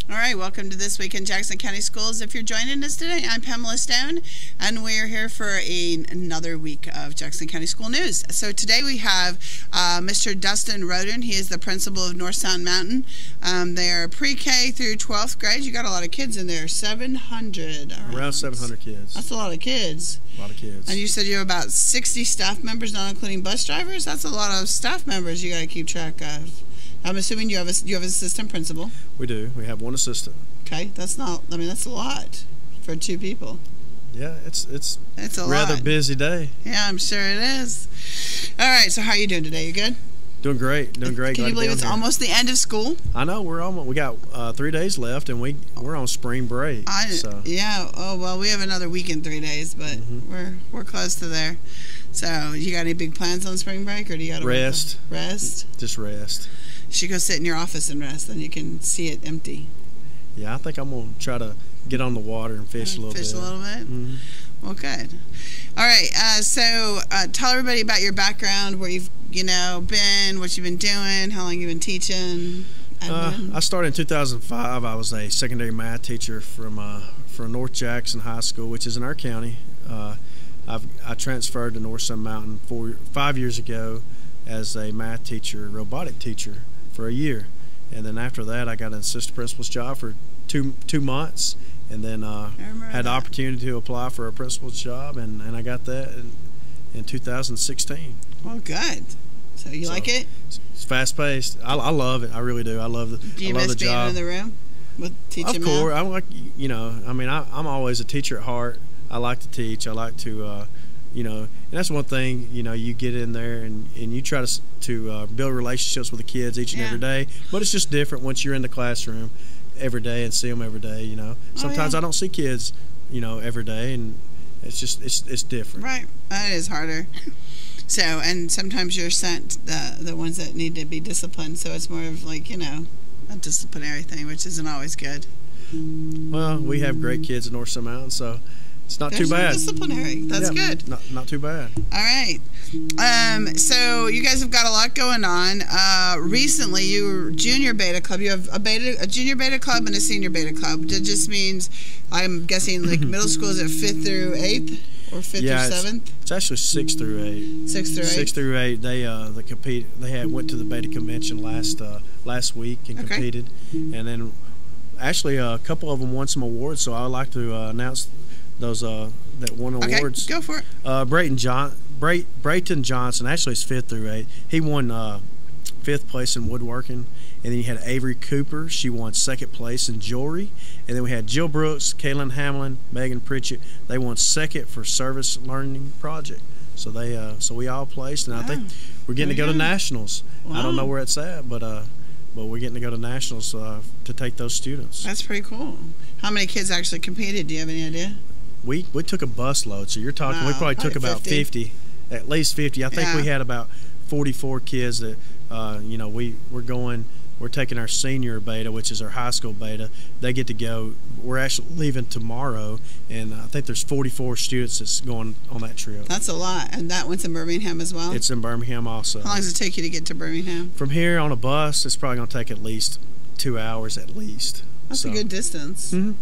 All right, welcome to This Week in Jackson County Schools. If you're joining us today, I'm Pamela Stone, and we're here for another week of Jackson County School News. So today we have Mr. Dustin Roden. He is the principal of North Sound Mountain. They are pre-K through 12th grade. You got a lot of kids in there, 700. Around 700 kids. That's a lot of kids. A lot of kids. And you said you have about 60 staff members, not including bus drivers? That's a lot of staff members you got to keep track of. I'm assuming you have an assistant principal. We do. We have one assistant. Okay, that's not. I mean, that's a lot for two people. Yeah, it's a rather lot. Busy day. Yeah, I'm sure it is. All right, so how are you doing today? You good? Doing great. Doing great. Can you believe it's almost the end of school? I know. We got 3 days left, and we're on spring break. Yeah. Oh well, we have another week in 3 days, but we're close to there. So, you got any big plans on spring break, or do you got to rest? Rest. Just rest. You should go sit in your office and rest, then you can see it empty. Yeah, I think I'm gonna try to get on the water and fish a little bit. Fish a little bit. Well, good. All right. So, tell everybody about your background, where you've been, what you've been doing, how long you've been teaching. I started in 2005. I was a secondary math teacher from North Jackson High School, which is in our county. I transferred to North Sound Mountain 5 years ago as a math teacher, robotic teacher, for a year, and then after that I got an assistant principal's job for two months, and then had the opportunity to apply for a principal's job, and I got that in 2016. Well, good. So you like it? It's fast paced. I love it. I really do. I love the job. Do you miss being in the room with teaching? Of course. I'm like, I mean, I'm always a teacher at heart. I like to teach. I like to and that's one thing, you get in there and you try to build relationships with the kids each and every day, but it's just different once you're in the classroom every day and see them every day. Sometimes I don't see kids every day, and it's different. Right. That is harder. So, and sometimes you're sent the ones that need to be disciplined, so it's more of like a disciplinary thing, which isn't always good. Well, we have great kids at North Sound Mountain, so it's not too bad. Disciplinary. That's good. Not too bad. All right. So you guys have got a lot going on. Recently, you were junior beta club. You have a junior beta club and a senior beta club. That just means, I'm guessing, like middle school is at 5th through 8th or 5th through 7th. It's actually 6th through 8. 6th through 8. 6th through 8. They compete. They went to the beta convention last week and competed, and then actually a couple of them won some awards. So I would like to announce those that won awards. Okay, go for it. Brayton Johnson, actually it's 5th through 8. He won 5th place in woodworking, and then you had Avery Cooper. She won 2nd place in jewelry, and then we had Jill Brooks, Kaylin Hamlin, Megan Pritchett. They won 2nd for service learning project. So so we all placed, and I think we're getting to go to nationals. Wow. I don't know where it's at, but we're getting to go to nationals to take those students. That's pretty cool. How many kids actually competed? Do you have any idea? We took a bus load, so you're talking. We probably took about 50, at least 50. I think we had about 44 kids that we're taking our senior beta, which is our high school beta. They get to go. We're actually leaving tomorrow, and I think there's 44 students that's going on that trip. That's a lot, and that one's in Birmingham as well? It's in Birmingham also. How long does it take you to get to Birmingham? From here on a bus, it's probably going to take at least 2 hours at least. That's a good distance. And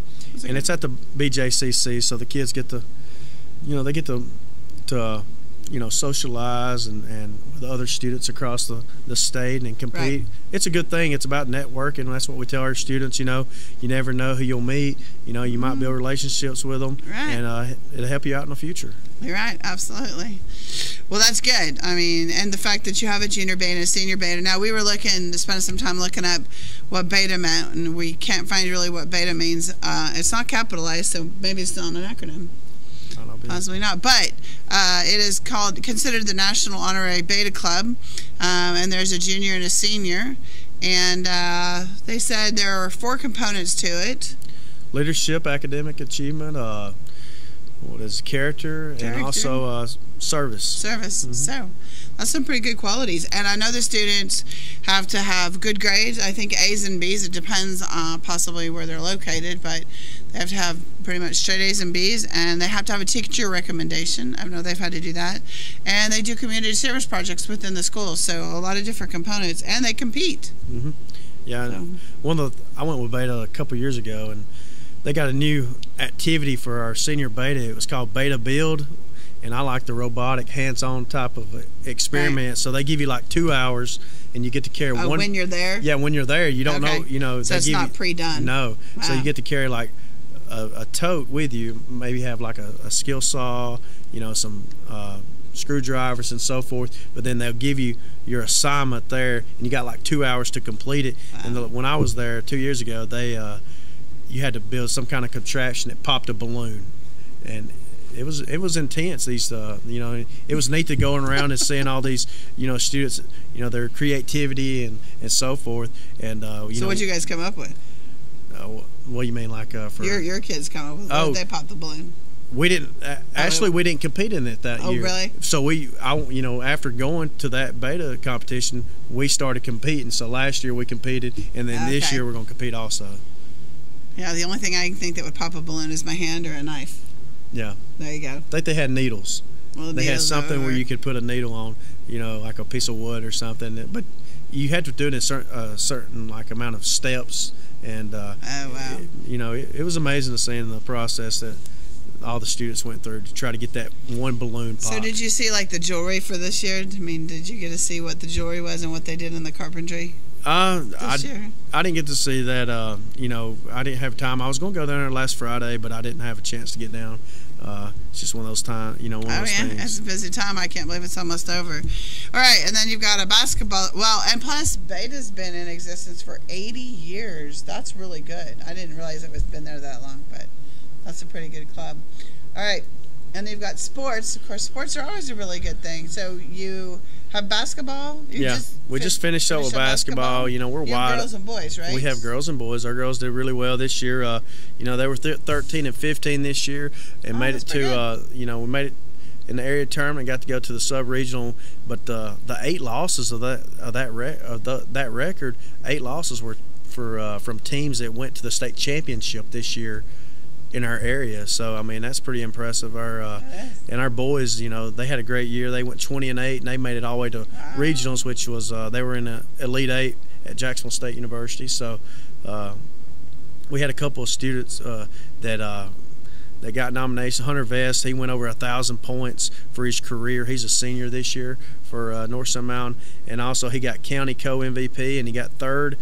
it's at the BJCC, so the kids get to, they get to socialize and with other students across the state and compete. Right. It's a good thing. It's about networking. That's what we tell our students. You never know who you'll meet. You might build relationships with them, and it'll help you out in the future. You're right. Absolutely. Well, that's good. I mean, and the fact that you have a junior beta and a senior beta. Now, we were looking to spend some time looking up what beta meant, and we can't find really what beta means. It's not capitalized, so maybe it's not an acronym. Possibly not, but it is considered the National Honorary Beta Club, and there's a junior and a senior, and they said there are 4 components to it: leadership, academic achievement, character, and also service. So that's some pretty good qualities, and I know the students have to have good grades. I think A's and B's. It depends possibly where they're located, but they have to have pretty much straight A's and B's, and they have to have a teacher recommendation. I know they've had to do that, and they do community service projects within the school. So a lot of different components, and they compete. Yeah, So. I went with Beta a couple years ago, and they got a new activity for our senior Beta. It was called Beta Build, and I like the robotic, hands-on type of experiment. Right. So they give you like 2 hours, and you get to carry one. When you're there. Yeah, when you're there, you don't know. You know, so it's not pre-done. No, wow. So you get to carry like a tote with you. Maybe have like a skill saw, you know, some screwdrivers and so forth. But then they'll give you your assignment there, and you got like 2 hours to complete it. Wow. And when I was there 2 years ago, they you had to build some kind of contraption that popped a balloon, and it was intense. These you know, it was neat to going around and seeing all these, you know, students, you know, their creativity and so forth. And so what'd you guys come up with? What do you mean, like for your kids come up with? Oh, they popped the balloon. We didn't actually. We didn't compete in it that year. Oh, really? So you know, after going to that Beta competition, we started competing. So last year we competed, and then this year we're going to compete also. Yeah, the only thing I think that would pop a balloon is my hand or a knife. Yeah. There you go. I think they had needles. Well, they had something where you could put a needle on, you know, like a piece of wood or something. But you had to do it in a certain like amount of steps. And oh wow. You know, it was amazing to see in the process that all the students went through to try to get that one balloon popped. So did you see like the jewelry for this year? I mean, did you get to see what the jewelry was and what they did in the carpentry? This year? I didn't get to see that. You know, I didn't have time. I was going to go down there last Friday, but I didn't have a chance to get down. It's just one of those times, you know, one of those things. It's a busy time. I can't believe it's almost over. All right, and then you've got a basketball. Well, and plus Beta's been in existence for 80 years. That's really good. I didn't realize it was been there that long, but that's a pretty good club. All right, and then you've got sports. Of course, sports are always a really good thing. So you have basketball. We just finished up with basketball. You know, we're wide. Girls and boys, right? We have girls and boys. Our girls did really well this year. You know, they were 13 and 15 this year, and made it to. You know, we made it in the area tournament. Got to go to the sub-regional, but the 8 losses of that record, 8 losses were from teams that went to the state championship this year in our area. So I mean, that's pretty impressive. And our boys, you know, they had a great year. They went 20 and 8, and they made it all the way to regionals, which was they were in the Elite 8 at Jacksonville State University. So we had a couple of students that got nominations. Hunter Vest, he went over 1,000 points for his career. He's a senior this year for North Sun Mountain, and also he got county co-MVP, and he got 3rd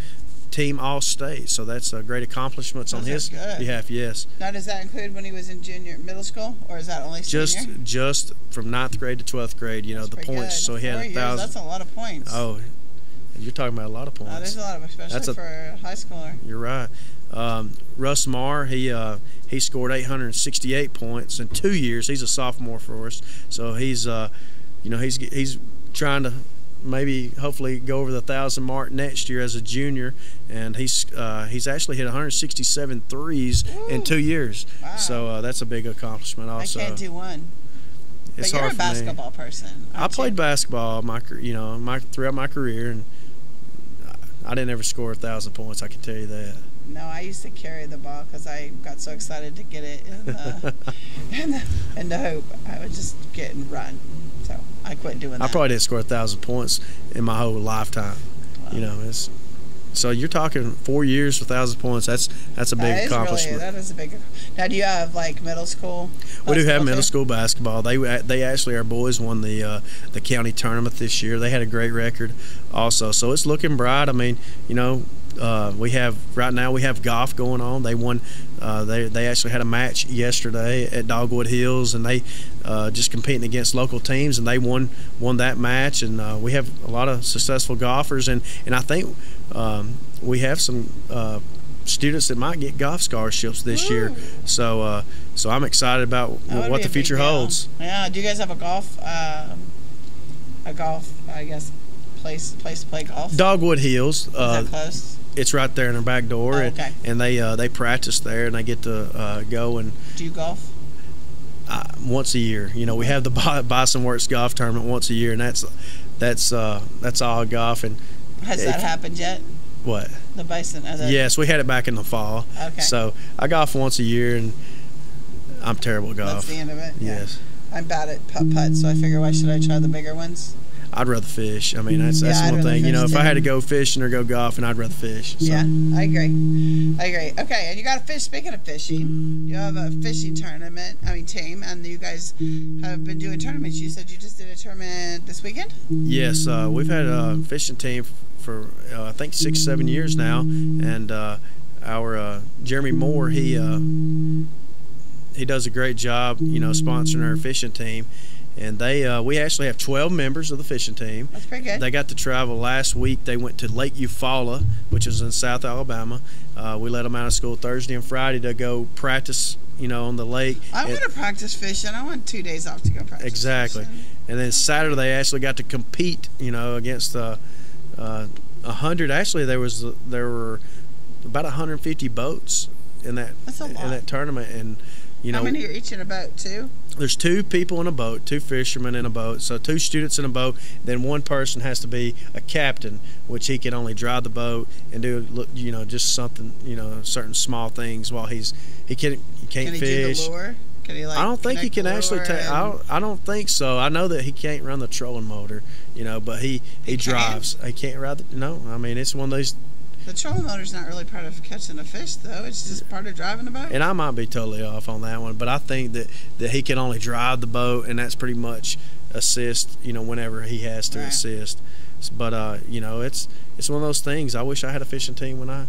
team All-State, so that's a great accomplishments on his behalf. Yes. Now, does that include when he was in middle school, or is that only senior? Just from 9th grade to 12th grade. You know, the points. So he had 1,000. That's a lot of points. Oh, you're talking about a lot of points. There's a lot of, especially for a high schooler. You're right. Russ Marr, he scored 868 points in 2 years. He's a sophomore for us, so he's you know, he's trying to maybe hopefully go over the 1,000 mark next year as a junior, and he's actually hit 167 threes in 2 years. Wow. So that's a big accomplishment also. I can't do one. It's but you're hard a basketball person. I played basketball throughout my career, and I didn't ever score 1,000 points. I can tell you that. No, I used to carry the ball because I got so excited to get it in the hoop. I would just get and run. So I quit doing that. I probably didn't score 1,000 points in my whole lifetime. Wow. You know, so you're talking 4 years for 1,000 points. That's a big accomplishment. That is a big. Now, do you have like middle school? We do have middle school basketball. They actually, our boys won the county tournament this year. They had a great record also. So it's looking bright. I mean, you know, we have golf going on. They won. They actually had a match yesterday at Dogwood Hills, and they just competing against local teams, and they won that match. And we have a lot of successful golfers, and I think we have some students that might get golf scholarships this year. So I'm excited about what the future holds. Yeah. Do you guys have a golf? I guess place to play golf? Dogwood Hills. Is that close? It's right there in their back door. Oh, okay. And they practice there, and they get to go and. Do you golf? Once a year. You know, we have the Bison Works golf tournament once a year, and that's all golf. And has that happened yet? What? The Bison. Yes, we had it back in the fall. Okay. So I golf once a year, and I'm terrible at golf. That's the end of it. Yes. Yeah. I'm bad at putt, so I figure why should I try the bigger ones? I'd rather fish. I mean, that's I'd one rather thing. You know, fish, if I too. had to go fishing or go golfing, I'd rather fish. So. Yeah, I agree. Okay, and you got a fish. Speaking of fishing, you have a fishing team, and you guys have been doing tournaments. You said you just did a tournament this weekend? Yes, we've had a fishing team for I think 6-7 years now, and our Jeremy Moore, he does a great job, you know, sponsoring our fishing team. And we actually have 12 members of the fishing team. That's pretty good. They got to travel last week. They went to Lake Eufaula, which is in South Alabama. We let them out of school Thursday and Friday to go practice, you know, on the lake. I want to practice fishing. I want 2 days off to go practice. Exactly. Fishing. And then Saturday they actually got to compete, you know, against 100. Actually, there were about 150 boats in that tournament, and you know, how many are each in a boat? 2? There's 2 people in a boat, 2 fishermen in a boat, so 2 students in a boat. Then one person has to be a captain, which he can only drive the boat and do, you know, just something, you know, certain small things while he can't Can he fish. do the lure? Can he, like, I don't think he can actually take. and... I don't think so. I know that he can't run the trolling motor, you know, but he drives. He can't ride. No, I mean, it's one of those. The trolling motor's not really part of catching a fish, though. It's just part of driving the boat. And I might be totally off on that one, but I think that he can only drive the boat, and that's pretty much assist, you know, whenever he has to assist. But you know, it's one of those things. I wish I had a fishing team when I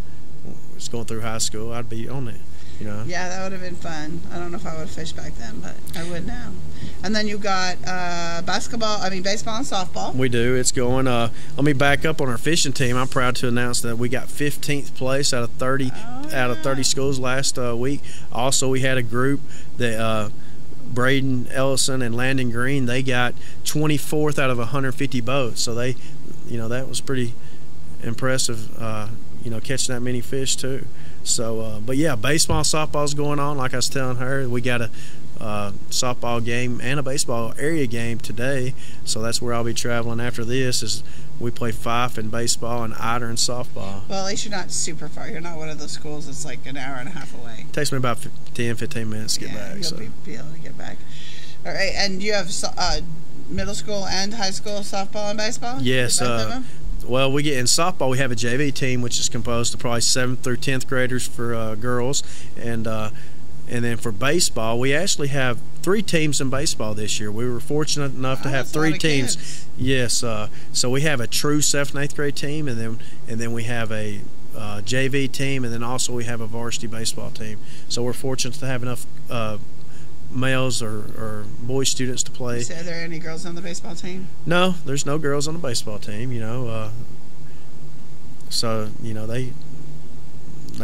was going through high school. I'd be on it. You know? Yeah, that would have been fun. I don't know if I would have fished back then, but I would now. And then you got baseball and softball. We do. It's going. Let me back up on our fishing team. I'm proud to announce that we got 15th place out of 30 schools last week. Also, we had a group that Braden Ellison and Landon Green. They got 24th out of 150 boats. So they, you know, that was pretty impressive. You know, catching that many fish too. So, but yeah, baseball, softball's going on. Like I was telling her, we got a softball game and a baseball area game today. So that's where I'll be traveling after this. Is we play Fife in baseball and Ider in softball. Well, at least you're not super far. You're not one of those schools that's like an hour and a half away. It takes me about 10-15 minutes to get back. You'll be able to get back. All right, and you have middle school and high school softball and baseball? Yes. Both of them? Well, we get in softball. We have a JV team, which is composed of probably 7th through 10th graders for girls, and then for baseball, we actually have 3 teams in baseball this year. We were fortunate enough to have 3 teams. Kids. Yes. So we have a true 7th and 8th grade team, and then we have a JV team, and then also we have a varsity baseball team. So we're fortunate to have enough males or boy students to play. So are there any girls on the baseball team? No, there's no girls on the baseball team, you know. So, you know, they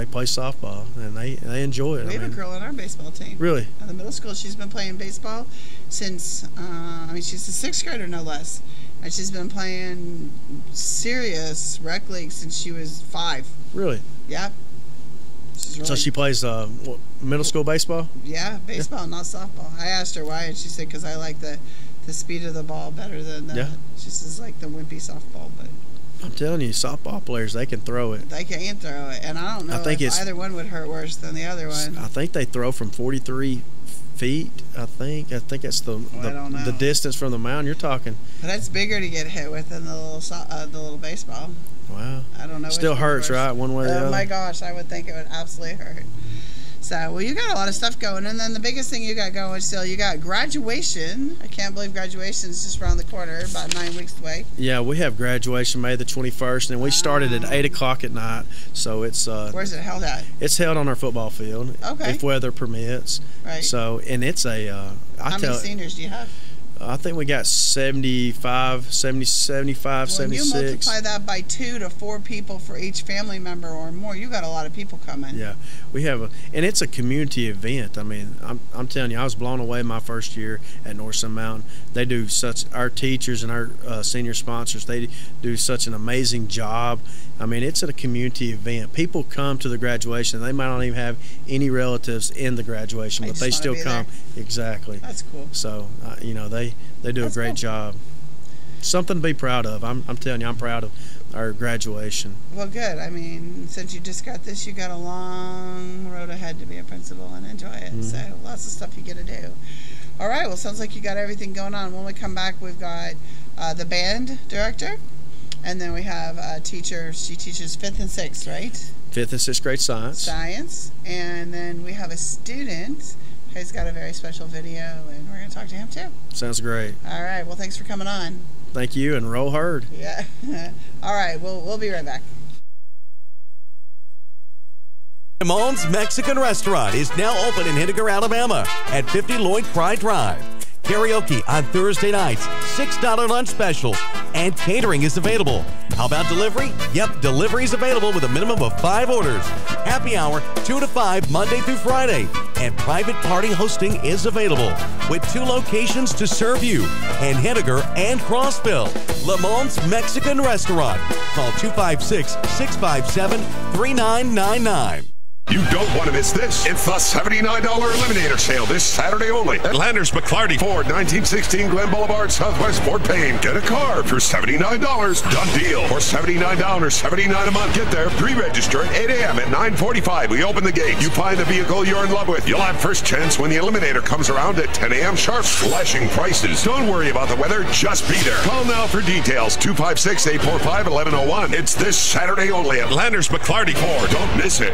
play softball and they enjoy it. We have a girl on our baseball team. Really? At the middle school, she's been playing baseball since, she's a 6th grader, no less. And she's been playing serious rec league since she was 5. Really? Yep. Really, so she plays middle school baseball? Yeah, baseball, not softball. I asked her why, and she said because I like the speed of the ball better than she says like the wimpy softball. But I'm telling you, softball players, they can throw it. They can throw it, and I don't know if either one would hurt worse than the other one. I think they throw from 43 feet. I think that's the distance from the mound you're talking. But that's bigger to get hit with than the little baseball. Wow. I don't know. Still hurts, right? One way or the other. Oh my gosh, I would think it would absolutely hurt. So, well, you got a lot of stuff going, and then the biggest thing you got going still, you got graduation. I can't believe graduation is just around the corner, about 9 weeks away. Yeah, we have graduation May the 21st, and we started at 8 o'clock at night. So it's where's it held at? It's held on our football field, if weather permits. Right. So, and it's a. How many seniors do you have? I think we got 75, 76. When you multiply that by 2 to 4 people for each family member or more, you got a lot of people coming. Yeah, we have and it's a community event. I mean, I'm telling you, I was blown away my first year at North Sun Mountain. They do our teachers and our senior sponsors, they do such an amazing job. I mean, it's at a community event. People come to the graduation. They might not even have any relatives in the graduation, but they still come. There. Exactly. That's cool. So, you know, they do a great job. Something to be proud of. I'm telling you, I'm proud of our graduation. Well, good. I mean, since you just got this, you got a long road ahead to be a principal and enjoy it. Mm-hmm. So lots of stuff you get to do. All right. Well, sounds like you got everything going on. When we come back, we've got the band director. And then we have a teacher. She teaches 5th and 6th, right? 5th and 6th grade science. And then we have a student who's got a very special video, and we're going to talk to him too. Sounds great. All right. Well, thanks for coming on. Thank you, and roll herd. Yeah. All right. We'll be right back. Ramon's Mexican Restaurant is now open in Henniker, Alabama at 50 Lloyd Cry Drive. Karaoke on Thursday nights, $6 lunch specials, and catering is available. How about delivery? Yep, delivery is available with a minimum of 5 orders. Happy hour 2 to 5 Monday through Friday, and private party hosting is available with 2 locations to serve you in Henniker and Crossville. Ramon's Mexican Restaurant. Call 256-657-3999. You don't want to miss this. It's the $79 Eliminator Sale this Saturday only at Landers McClarty Ford, 1916 Glen Boulevard, Southwest Fort Payne. Get a car for $79. Done deal. For $79, $79 a month. Get there. Pre-register at 8 a.m. At 9:45, we open the gates. You find the vehicle you're in love with. You'll have first chance when the Eliminator comes around at 10 a.m. sharp. Slashing prices. Don't worry about the weather. Just be there. Call now for details. 256-845-1101. It's this Saturday only at Landers McClarty Ford. Don't miss it.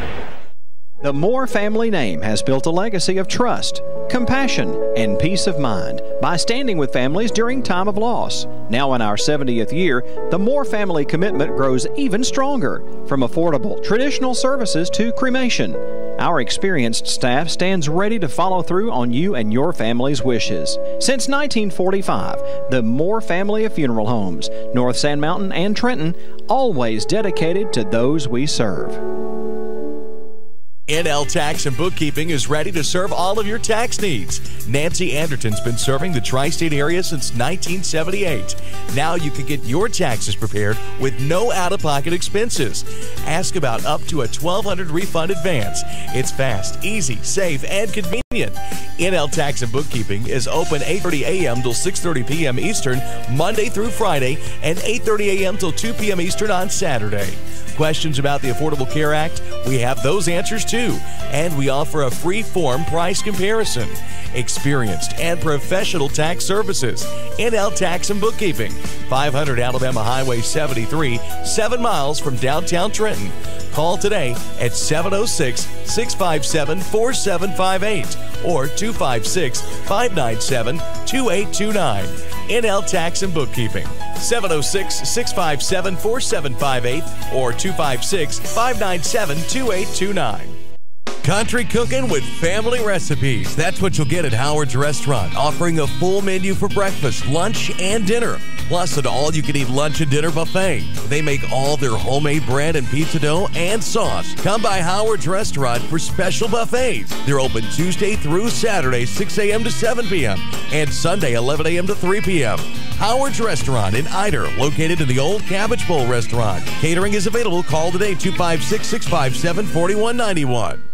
The Moore family name has built a legacy of trust, compassion, and peace of mind by standing with families during time of loss. Now in our 70th year, the Moore family commitment grows even stronger, from affordable, traditional services to cremation. Our experienced staff stands ready to follow through on you and your family's wishes. Since 1945, the Moore family of funeral homes, North Sand Mountain and Trenton, always dedicated to those we serve. NL Tax and Bookkeeping is ready to serve all of your tax needs. Nancy Anderton's been serving the tri-state area since 1978. Now you can get your taxes prepared with no out-of-pocket expenses. Ask about up to a $1,200 refund advance. It's fast, easy, safe, and convenient. NL Tax and Bookkeeping is open 8:30 a.m. till 6:30 p.m. Eastern, Monday through Friday, and 8:30 a.m. till 2 p.m. Eastern on Saturday. Questions about the Affordable Care Act? We have those answers too. And we offer a free form price comparison. Experienced and professional tax services. NL Tax and Bookkeeping. 500 Alabama Highway 73, 7 miles from downtown Trenton. Call today at 706-657-4758 or 256-597-2829. NL Tax and Bookkeeping. 706-657-4758 or 256-597-2829. Country cooking with family recipes. That's what you'll get at Howard's Restaurant, offering a full menu for breakfast, lunch, and dinner, plus an all-you-can-eat lunch and dinner buffet. They make all their homemade bread and pizza dough and sauce. Come by Howard's Restaurant for special buffets. They're open Tuesday through Saturday, 6 a.m. to 7 p.m., and Sunday, 11 a.m. to 3 p.m. Howard's Restaurant in Eider, located in the Old Cabbage Bowl Restaurant. Catering is available. Call today, 256-657-4191.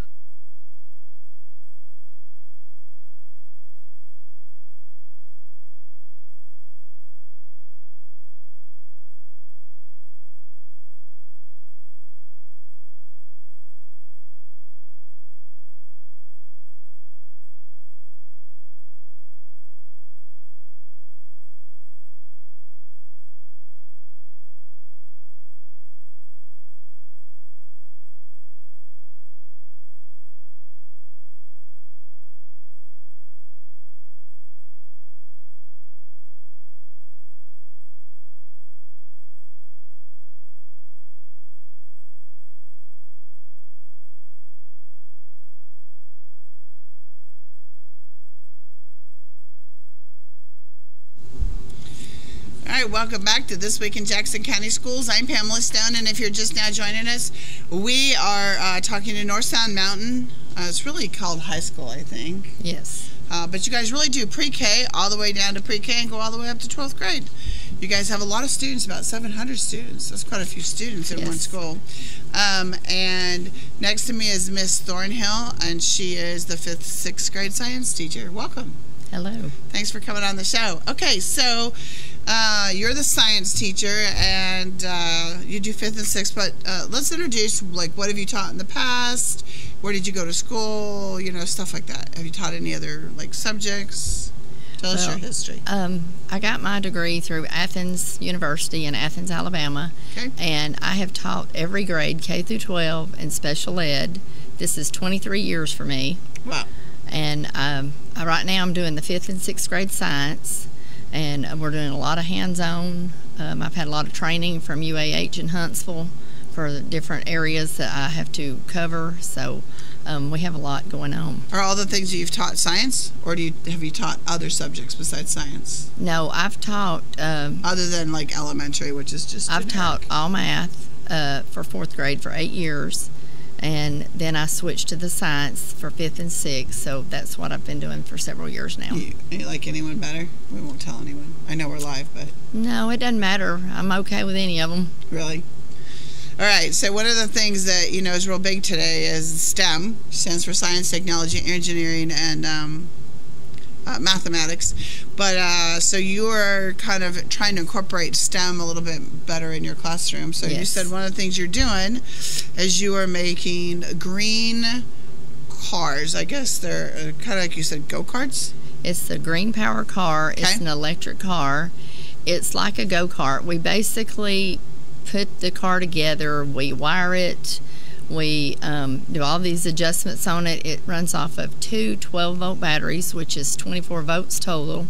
Welcome back to This Week in Jackson County Schools. I'm Pamela Stone, and if you're just now joining us, we are talking to North Sand Mountain. It's really called high school, I think. Yes. But you guys really do pre-K all the way down to pre-K and go all the way up to 12th grade. You guys have a lot of students, about 700 students. That's quite a few students in one school. And next to me is Miss Thornhill, and she is the 5th, 6th grade science teacher. Welcome. Hello. Thanks for coming on the show. Okay, so you're the science teacher, and you do 5th and 6th, but let's introduce, like, what have you taught in the past? Where did you go to school? You know, stuff like that. Have you taught any other, like, subjects? Tell us your history. I got my degree through Athens University in Athens, Alabama. Okay. And I have taught every grade, K through 12, and special ed. This is 23 years for me. Wow. And right now I'm doing the 5th and 6th grade science, and we're doing a lot of hands-on. I've had a lot of training from UAH in Huntsville for the different areas that I have to cover, so we have a lot going on. Are all the things that you've taught science, or have you taught other subjects besides science? No, I've taught... other than like elementary, which is just I've generic. taught all math for 4th grade for 8 years, and then I switched to the science for 5th and 6th, so that's what I've been doing for several years now. You like anyone better? We won't tell anyone. I know we're live, but... No, it doesn't matter. I'm okay with any of them. Really? All right, so one of the things that is real big today is STEM, stands for science, technology, engineering, and mathematics. But so you are kind of trying to incorporate STEM a little bit better in your classroom. So Yes. you said one of the things you're doing is you are making green cars. I guess they're kind of like you said, go-karts? It's the Green Power car. Okay. It's an electric car. It's like a go-kart. We basically put the car together, we wire it, we do all these adjustments on it. It runs off of 2 12-volt batteries, which is 24 volts total.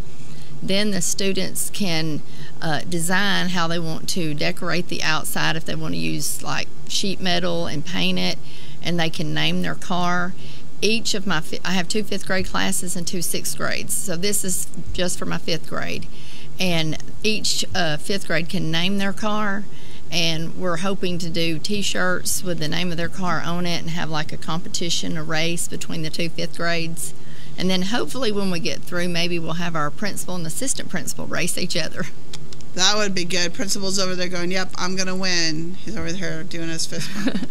Then the students can design how they want to decorate the outside, if they want to use like sheet metal and paint it, and they can name their car. Each of I have 2 5th grade classes and 2 6th grades, so this is just for my 5th grade. And each 5th grade can name their car, and we're hoping to do t-shirts with the name of their car on it and have like a competition, a race between the 2 5th grades. And then hopefully when we get through, maybe we'll have our principal and assistant principal race each other. That would be good. Principal's over there going, yep, I'm going to win. He's over there doing his fist bump.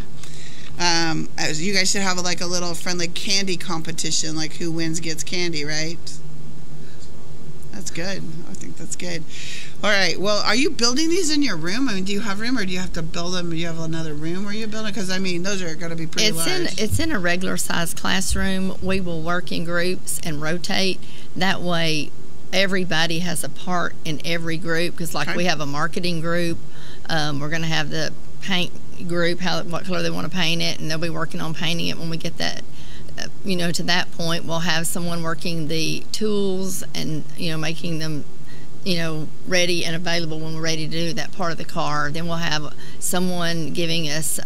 You guys should have like a little friendly candy competition, like who wins gets candy, right? That's good. I think that's good. All right. Well, are you building these in your room? I mean, do you have room, or do you have to build them? Do you have another room where you build it? Because I mean, those are going to be pretty large. It's in a regular size classroom. We will work in groups and rotate. That way, everybody has a part in every group. Because like we have a marketing group, we're going to have the paint group, what color they want to paint it, and they'll be working on painting it when we get that. To that point, we'll have someone working the tools and making them ready and available when we're ready to do that part of the car. Then we'll have someone giving us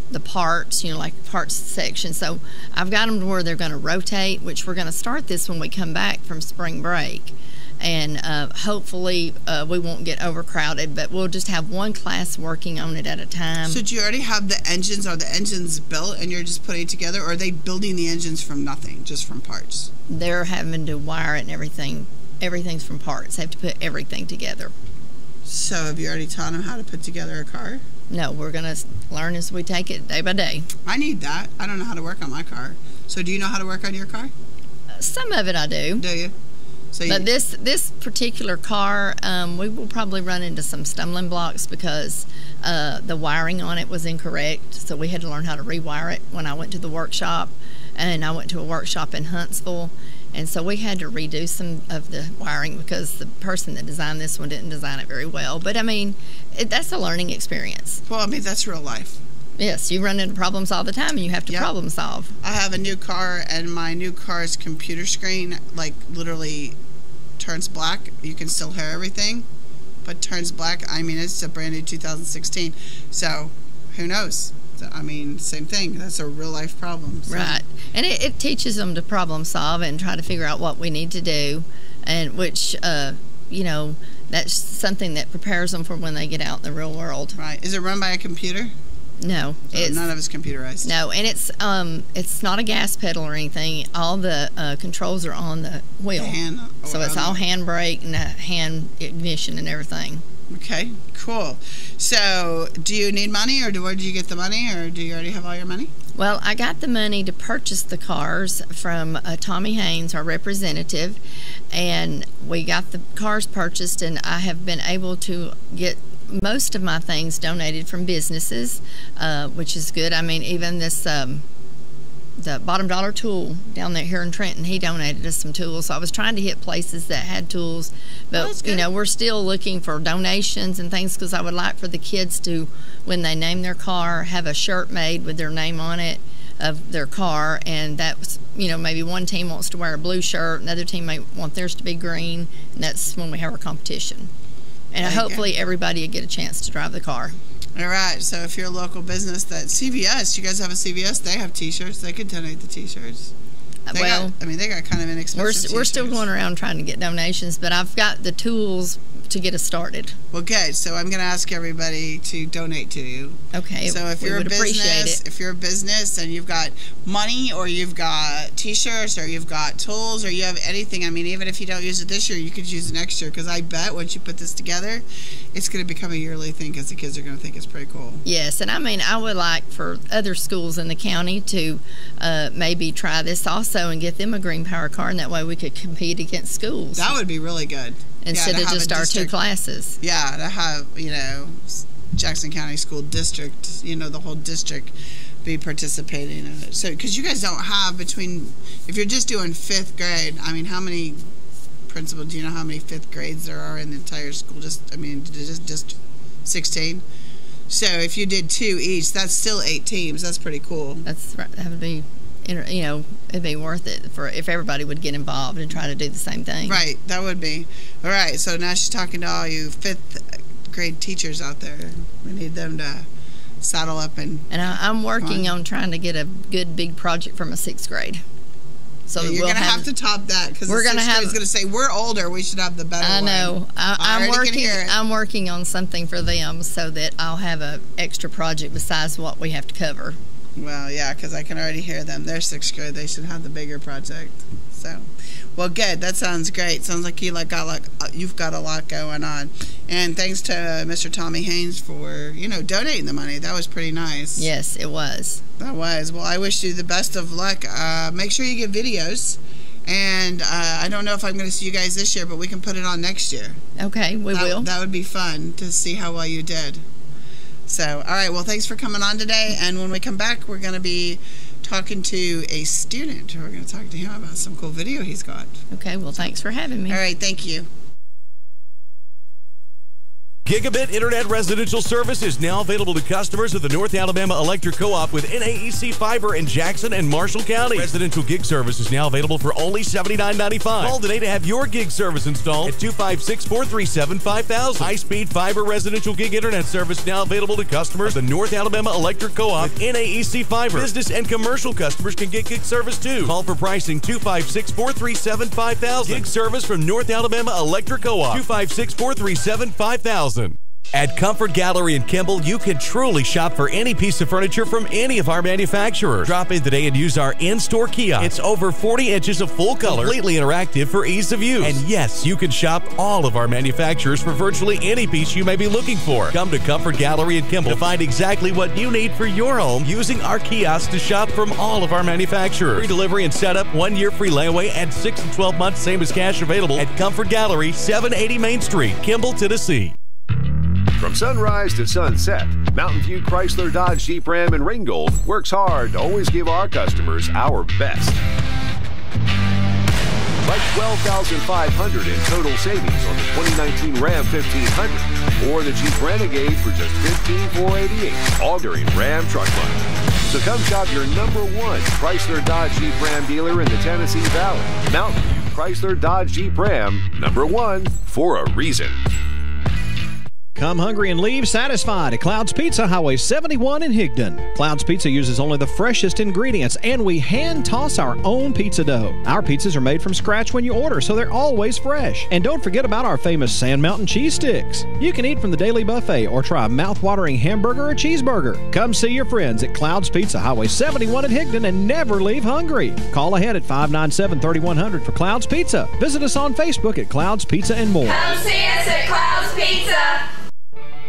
the parts, like parts section. So I've got them to where they're going to rotate, which we're going to start this when we come back from spring break. And hopefully we won't get overcrowded, but we'll just have one class working on it at a time. So do you already have the engines? Are the engines built and you're just putting it together, or are they building the engines from nothing, just from parts? They're having to wire it and everything. Everything's from parts. They have to put everything together. So have you already taught them how to put together a car? No, we're going to learn as we take it day by day. I need that. I don't know how to work on my car. So do you know how to work on your car? Some of it I do. Do you? So but this particular car, we will probably run into some stumbling blocks because the wiring on it was incorrect. So we had to learn how to rewire it when I went to the workshop. And I went to a workshop in Huntsville. And so we had to redo some of the wiring because the person that designed this one didn't design it very well. But I mean, that's a learning experience. Well, I mean, that's real life. Yes, you run into problems all the time and you have to problem solve. I have a new car, and my new car's computer screen like literally turns black. You can still hear everything, but turns black. I mean, it's a brand new 2016. So who knows? I mean, same thing. That's a real life problem. So. Right. And it teaches them to problem solve and try to figure out what we need to do, and which, that's something that prepares them for when they get out in the real world. Right. Is it run by a computer? No. None of it's computerized. No, and it's not a gas pedal or anything. All the controls are on the wheel. So it's all handbrake and hand ignition and everything. Okay, cool. So, do you need money, or where do you get the money, or do you already have all your money? Well, I got the money to purchase the cars from Tommy Haynes, our representative, and we got the cars purchased, and I have been able to get most of my things donated from businesses, which is good. I mean, even this the Bottom Dollar Tool down there here in Trenton. He donated us some tools. So I was trying to hit places that had tools, but you know, we're still looking for donations and things, because I would like for the kids to, when they name their car, have a shirt made with their name on it of their car, and that was, you know, maybe one team wants to wear a blue shirt, another team might want theirs to be green, and that's when we have our competition. And hopefully everybody will get a chance to drive the car. All right, so if you're a local business, that CVS, you guys have a CVS, they have T-shirts. They could donate the T-shirts. They got kind of inexpensive T-shirts. We're still going around trying to get donations, but I've got the tools to get us started. Well, good. So I'm going to ask everybody to donate to you. Okay. So if you're a business and you've got money, or you've got T-shirts, or you've got tools, or you have anything, I mean, even if you don't use it this year, you could use it next year, because I bet once you put this together, it's going to become a yearly thing, because the kids are going to think it's pretty cool. Yes, and I mean, I would like for other schools in the county to maybe try this also and get them a Green Power car, and that way we could compete against schools. That would be really good. Instead of just our 2 classes. Yeah, to have, you know, Jackson County School District, you know, the whole district be participating in it. So, because you guys don't have if you're just doing 5th grade, I mean, how many, Principal, do you know how many 5th grades there are in the entire school? Just 16? So if you did 2 each, that's still 8 teams. That's pretty cool. That's right. That would be, you know, it'd be worth it if everybody would get involved and try to do the same thing. Right, that would be. All right, so now she's talking to all you 5th grade teachers out there. We need them to saddle up and I'm working on trying to get a good big project from a 6th grade. So you're going to have to top that, because the 6th grade is going to say, we're older, we should have the better one. I know. I'm working on something for them so that I'll have an extra project besides what we have to cover. Well, yeah, because I can already hear them. They're 6th grade. They should have the bigger project. So, well, good. That sounds great. Sounds like you've got a lot going on. And thanks to Mr. Tommy Haynes for, you know, donating the money. That was pretty nice. Yes, it was. That was. Well, I wish you the best of luck. Make sure you get videos. And I don't know if I'm going to see you guys this year, but we can put it on next year. Okay, we will. That would be fun to see how well you did. So, all right, well, thanks for coming on today. And when we come back, we're going to be talking to a student. We're going to talk to him about some cool video he's got. Okay, well, thanks for having me. All right, thank you. Gigabit Internet residential service is now available to customers of the North Alabama Electric Co-op with NAEC Fiber in Jackson and Marshall County. Residential gig service is now available for only $79.95. Call today to have your gig service installed at 256-437-5000. High-speed fiber residential gig internet service now available to customers of the North Alabama Electric Co-op with NAEC Fiber. Business and commercial customers can get gig service too. Call for pricing 256-437-5000. Gig service from North Alabama Electric Co-op. 256-437-5000. At Comfort Gallery in Kimball, you can truly shop for any piece of furniture from any of our manufacturers. Drop in today and use our in-store kiosk. It's over 40 inches of full color, completely interactive for ease of use. And yes, you can shop all of our manufacturers for virtually any piece you may be looking for. Come to Comfort Gallery in Kimball to find exactly what you need for your home using our kiosk to shop from all of our manufacturers. Free delivery and setup, 1 year free layaway, and 6 and 12 months same as cash available at Comfort Gallery, 780 Main Street, Kimball, Tennessee. From sunrise to sunset, Mountain View Chrysler Dodge Jeep Ram in Ringgold works hard to always give our customers our best. Like $12,500 in total savings on the 2019 Ram 1500 or the Jeep Renegade for just $15,488, all during Ram Truck Month. So come shop your #1 Chrysler Dodge Jeep Ram dealer in the Tennessee Valley. Mountain View Chrysler Dodge Jeep Ram, #1 for a reason. Come hungry and leave satisfied at Cloud's Pizza, Highway 71 in Higdon. Cloud's Pizza uses only the freshest ingredients, and we hand toss our own pizza dough. Our pizzas are made from scratch when you order, so they're always fresh. And don't forget about our famous Sand Mountain cheese sticks. You can eat from the daily buffet or try a mouth-watering hamburger or cheeseburger. Come see your friends at Cloud's Pizza, Highway 71 in Higdon, and never leave hungry. Call ahead at 597-3100 for Cloud's Pizza. Visit us on Facebook at Cloud's Pizza and more. Come see us at Cloud's Pizza.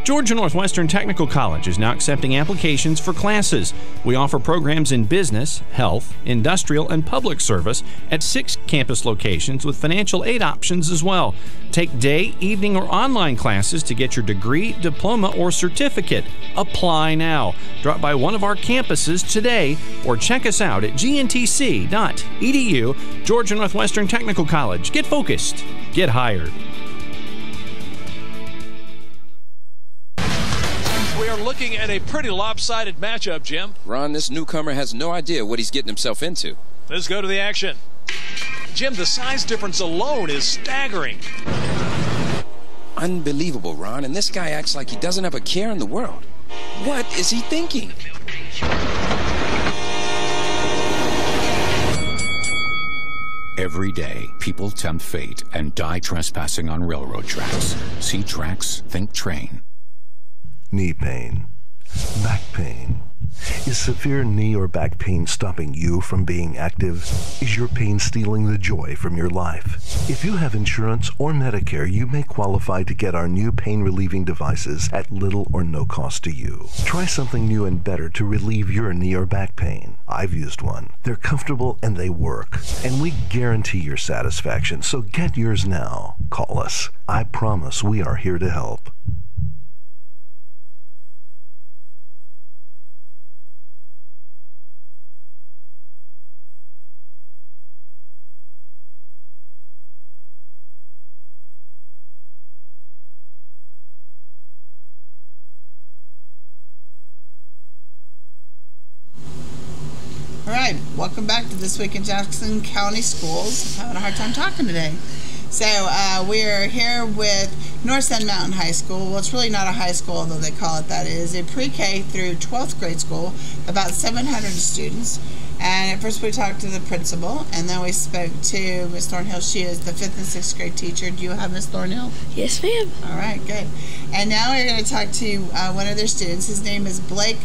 Georgia Northwestern Technical College is now accepting applications for classes. We offer programs in business, health, industrial, and public service at 6 campus locations with financial aid options as well. Take day, evening, or online classes to get your degree, diploma, or certificate. Apply now. Drop by one of our campuses today or check us out at gntc.edu. Georgia Northwestern Technical College. Get focused. Get hired. We are looking at a pretty lopsided matchup, Jim. Ron, this newcomer has no idea what he's getting himself into. Let's go to the action. Jim, the size difference alone is staggering. Unbelievable, Ron, and this guy acts like he doesn't have a care in the world. What is he thinking? Every day, people tempt fate and die trespassing on railroad tracks. See tracks, think train. Knee pain, back pain. Is severe knee or back pain stopping you from being active? Is your pain stealing the joy from your life? If you have insurance or Medicare, you may qualify to get our new pain-relieving devices at little or no cost to you. Try something new and better to relieve your knee or back pain. I've used one. They're comfortable and they work. And we guarantee your satisfaction, so get yours now. Call us. I promise we are here to help. All right, welcome back to This Week in Jackson County Schools. I'm having a hard time talking today. So we're here with North Sand Mountain High School. Well, it's really not a high school, although they call it that. It is a pre-K through 12th grade school, about 700 students. And at first we talked to the principal, and then we spoke to Miss Thornhill. She is the 5th and 6th grade teacher. Do you have Miss Thornhill? Yes, ma'am. All right, good. And now we're going to talk to one of their students. His name is Blake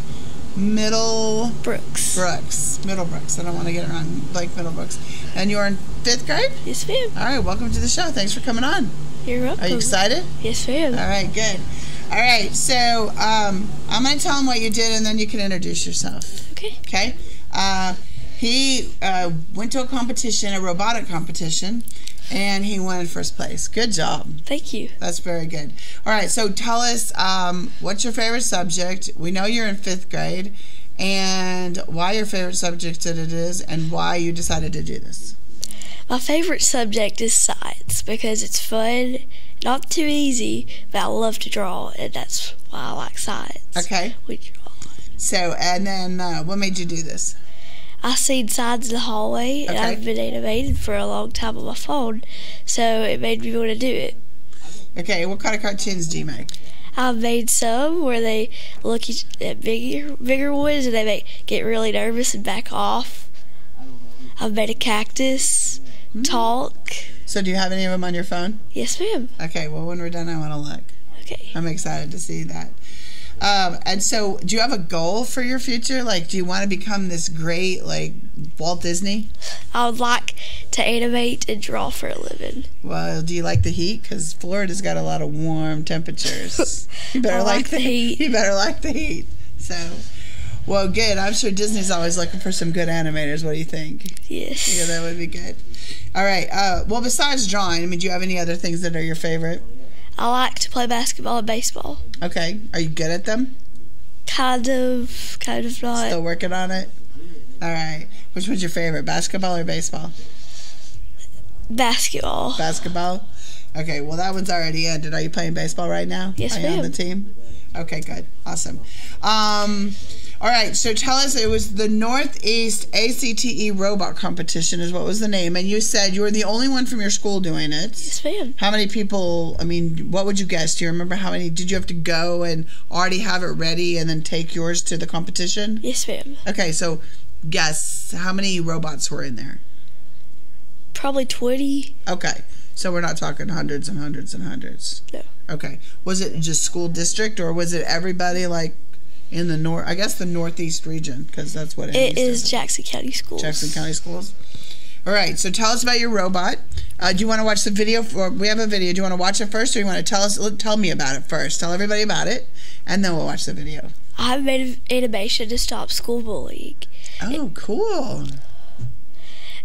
Middlebrooks. Middlebrooks. I don't want to get it wrong. Blake Middlebrooks. And you're in 5th grade? Yes, ma'am. All right, welcome to the show. Thanks for coming on. You're welcome. Are you excited? Yes, ma'am. All right, good. All right, so I'm going to tell him what you did, and then you can introduce yourself. Okay. Okay? He went to a competition, a robotic competition, and he won first place. Good job. Thank you. That's very good. All right, so tell us what's your favorite subject? We know you're in 5th grade, and why your favorite subject it is, and why you decided to do this. My favorite subject is science because it's fun, not too easy, but I love to draw, and that's why I like science. Okay. We draw. So, and then what made you do this? I seen signs in the hallway, and I've been animated for a long time on my phone, so it made me want to do it. Okay, what kind of cartoons do you make? I've made some where they look at bigger ones, and they get really nervous and back off. I've made a cactus talk. So do you have any of them on your phone? Yes, ma'am. Okay, well, when we're done, I want to look. Okay. I'm excited to see that. And so, do you have a goal for your future? Like, do you want to become this great, like, Walt Disney? I would like to animate and draw for a living. Well, do you like the heat? Because Florida's got a lot of warm temperatures. You better like the heat. You better like the heat. So, well, good. I'm sure Disney's always looking for some good animators. What do you think? Yes. Yeah, that would be good. All right. Well, besides drawing, I mean, do you have any other things that are your favorite? I like to play basketball and baseball. Okay. Are you good at them? Kind of not. Still working on it? All right. Which one's your favorite, basketball or baseball? Basketball. Basketball? Okay, well, that one's already ended. Are you playing baseball right now? Yes, ma'am. Are you on the team? Okay, good. Awesome. All right, so tell us, it was the Northeast ACTE Robot Competition is what was the name, and you said you were the only one from your school doing it. Yes, ma'am. How many people, I mean, what would you guess? Do you remember how many? Did you have to go and already have it ready and then take yours to the competition? Yes, ma'am. Okay, so guess, how many robots were in there? Probably 20. Okay, so we're not talking hundreds and hundreds and hundreds. No. Okay, was it just school district, or was it everybody, like, in the north, I guess the Northeast region, because that's what it is. Jackson County Schools. Jackson County Schools. All right, so tell us about your robot. Do you want to watch the video? We have a video. Do you want to watch it first, or you want to tell me about it first? Tell everybody about it, and then we'll watch the video. I've made an animation to stop school bullying. Oh, cool.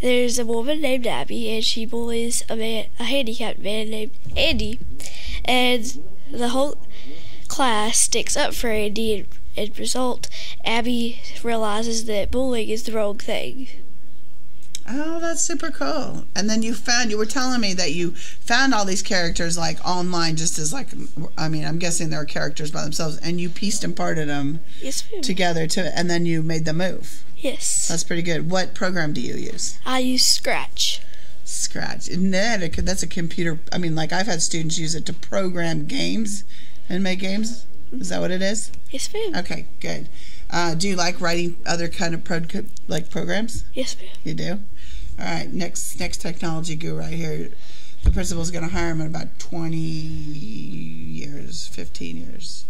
There's a woman named Abby, and she bullies a handicapped man named Andy. And the whole class sticks up for Andy, and as a result, Abby realizes that bullying is the wrong thing. Oh, that's super cool. And then you were telling me that you found all these characters like online, just as like, I mean, I'm guessing they're characters by themselves, and you pieced and parted them together and then you made them move. Yes. That's pretty good. What program do you use? I use Scratch. Scratch. That's a computer. I mean, like I've had students use it to program games and make games. Is that what it is? Yes, ma'am. Okay, good. Do you like writing other kind of programs? Yes, ma'am. You do? All right, next technology guru right here. The principal's going to hire him in about 20 years, 15 years.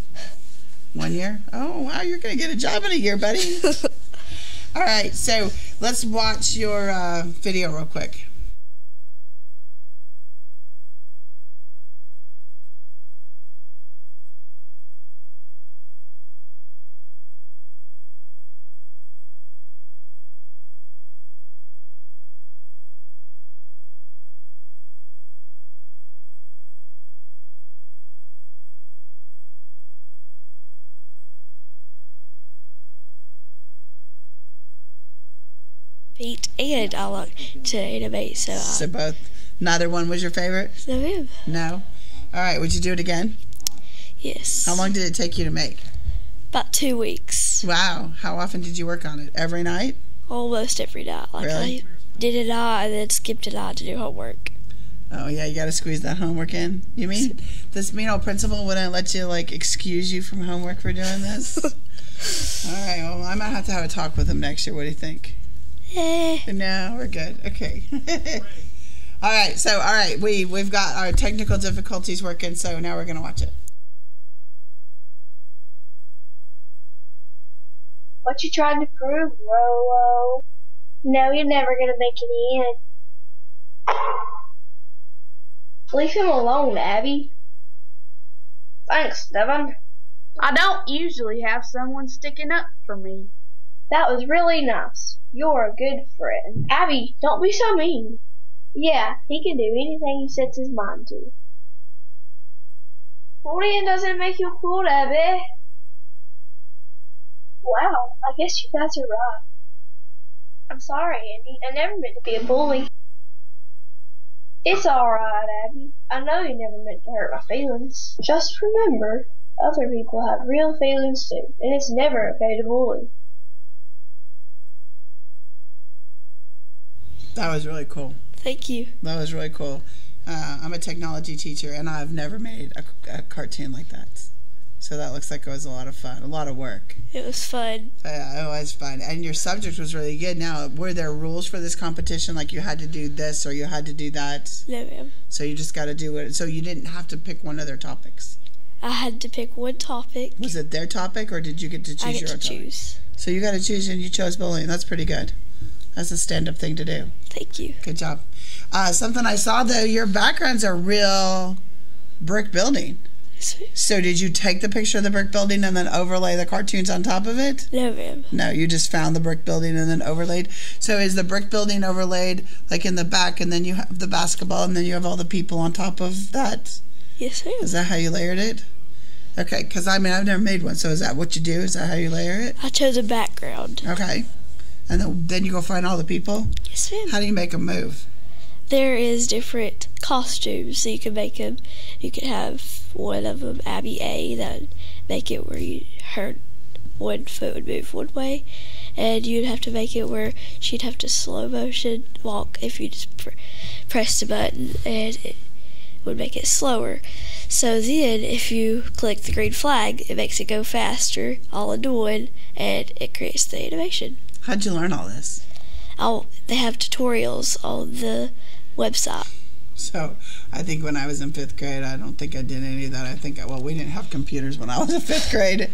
1 year? Oh, wow, you're going to get a job in a year, buddy. All right, so let's watch your video real quick. And I like to animate, so both. Neither one was your favorite? No, ma'am. No? All right, would you do it again? Yes. How long did it take you to make? About 2 weeks. Wow. How often did you work on it? Every night? Almost every night. Like really? I did a night and then skipped a night to do homework. Oh, yeah, you got to squeeze that homework in. You mean this mean old principal wouldn't let you, like, excuse you from homework for doing this? All right, well, I might have to have a talk with him next year. What do you think? No, we're good. Okay. All right, we've got our technical difficulties working, so now we're going to watch it. What you trying to prove, Rolo? No, you're never going to make it in. Leave him alone, Abby. Thanks, Devon. I don't usually have someone sticking up for me. That was really nice. You're a good friend. Abby, don't be so mean. Yeah, he can do anything he sets his mind to. Bullying doesn't make you cool, Abby. Wow, I guess you guys are right. I'm sorry, Andy. I never meant to be a bully. It's alright, Abby. I know you never meant to hurt my feelings. Just remember, other people have real feelings too, and it's never okay to bully. That was really cool. Thank you. That was really cool. I'm a technology teacher, and I've never made a cartoon like that. So that looks like it was a lot of fun, a lot of work. It was fun. Yeah, it was fun. And your subject was really good. Now, were there rules for this competition? Like you had to do this or you had to do that? No, ma'am. So you just got to do it. So you didn't have to pick one of their topics? I had to pick one topic. Was it their topic, or did you get to choose your own topic? I get to choose. So you got to choose, and you chose bullying. That's pretty good. That's a stand-up thing to do. Thank you. Good job. Something I saw, though, your background's a real brick building. So did you take the picture of the brick building and then overlay the cartoons on top of it? No, ma'am. No, you just found the brick building and then overlaid. So is the brick building overlaid like in the back, and then you have the basketball, and then you have all the people on top of that? Yes, ma'am. Is that how you layered it? Okay, because I mean, I've never made one. So is that what you do? Is that how you layer it? I chose a background. Okay. And then you go find all the people? Yes, ma'am. How do you make them move? There is different costumes, so you can make them. You can have one of them, Abby A, that would make it where her one foot would move one way, and you'd have to make it where she'd have to slow motion walk if you just press the button, and it would make it slower. So then, if you click the green flag, it makes it go faster, all into one, and it creates the animation. How'd you learn all this? They have tutorials on the website. So I think when I was in 5th grade, I don't think I did any of that. I think, well, we didn't have computers when I was in 5th grade.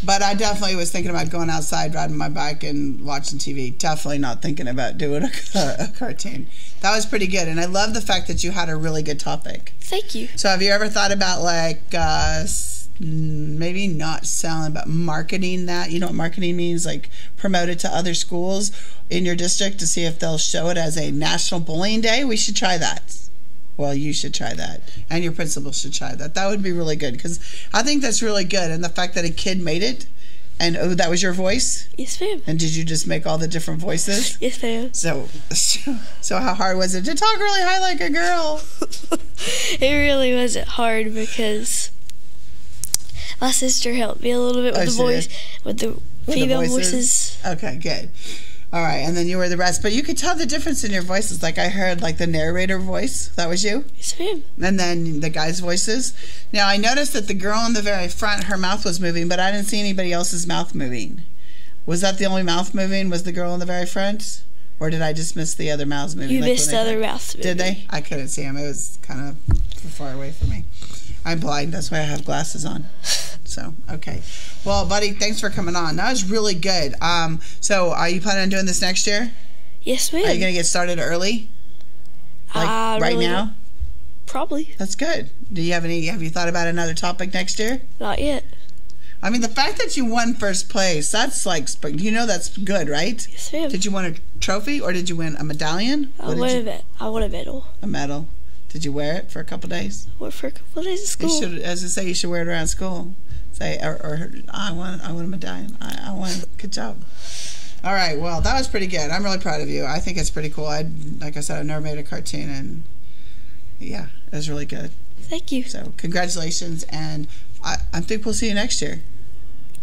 But I definitely was thinking about going outside, riding my bike, and watching TV. Definitely not thinking about doing a cartoon. That was pretty good. And I love the fact that you had a really good topic. Thank you. So have you ever thought about, like, maybe not selling, but marketing that? You know what marketing means? Like, promote it to other schools in your district to see if they'll show it as a National Bullying Day? We should try that. Well, you should try that, and your principal should try that. That would be really good, because I think that's really good. And the fact that a kid made it, and oh, that was your voice? Yes, ma'am. And did you just make all the different voices? Yes, ma'am. So how hard was it to talk really high like a girl? It really wasn't hard, because my sister helped me a little bit with the voice, with the female voices. Okay, good. All right, and then you were the rest. But you could tell the difference in your voices. Like, I heard, like, the narrator voice. That was you? Yes, ma'am. And then the guys' voices. Now, I noticed that the girl in the very front, her mouth was moving, but I didn't see anybody else's mouth moving. Was that the only mouth moving? Was the girl in the very front? Or did I just miss the other mouths moving? You missed the other mouths moving. Did they? I couldn't see them. It was kind of far away from me. I'm blind. That's why I have glasses on. So, okay. Well, buddy, thanks for coming on. That was really good. So, are you planning on doing this next year? Yes, ma'am. Are you going to get started early? Like right really now? Probably. That's good. Have you thought about another topic next year? Not yet. I mean, the fact that you won first place, that's like, you know, that's good, right? Yes, ma'am. Did you win a trophy, or did you win a medallion? I won a medal. A medal. Did you wear it for a couple days? I wore it for a couple of days at school. You should, as I say, you should wear it around school. Say, or I won a medallion. I won. Good job. All right. Well, that was pretty good. I'm really proud of you. I think it's pretty cool. Like I said, I've never made a cartoon, and yeah, it was really good. Thank you. So congratulations, and I think we'll see you next year.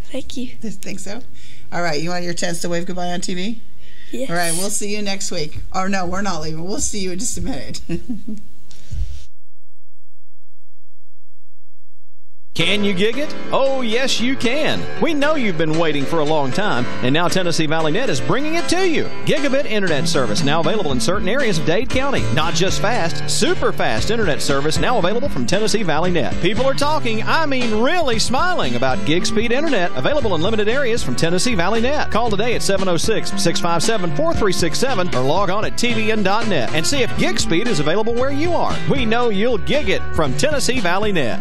Thank you. Think so? All right. You want your chance to wave goodbye on TV? Yes. All right. We'll see you next week. Or no, we're not leaving. We'll see you in just a minute. Can you gig it? Oh, yes, you can. We know you've been waiting for a long time, and now Tennessee Valley Net is bringing it to you. Gigabit internet service now available in certain areas of Dade County. Not just fast, super fast internet service now available from Tennessee Valley Net. People are talking, I mean really smiling about gig speed internet available in limited areas from Tennessee Valley Net. Call today at 706-657-4367 or log on at tvn.net and see if gig speed is available where you are. We know you'll gig it from Tennessee Valley Net.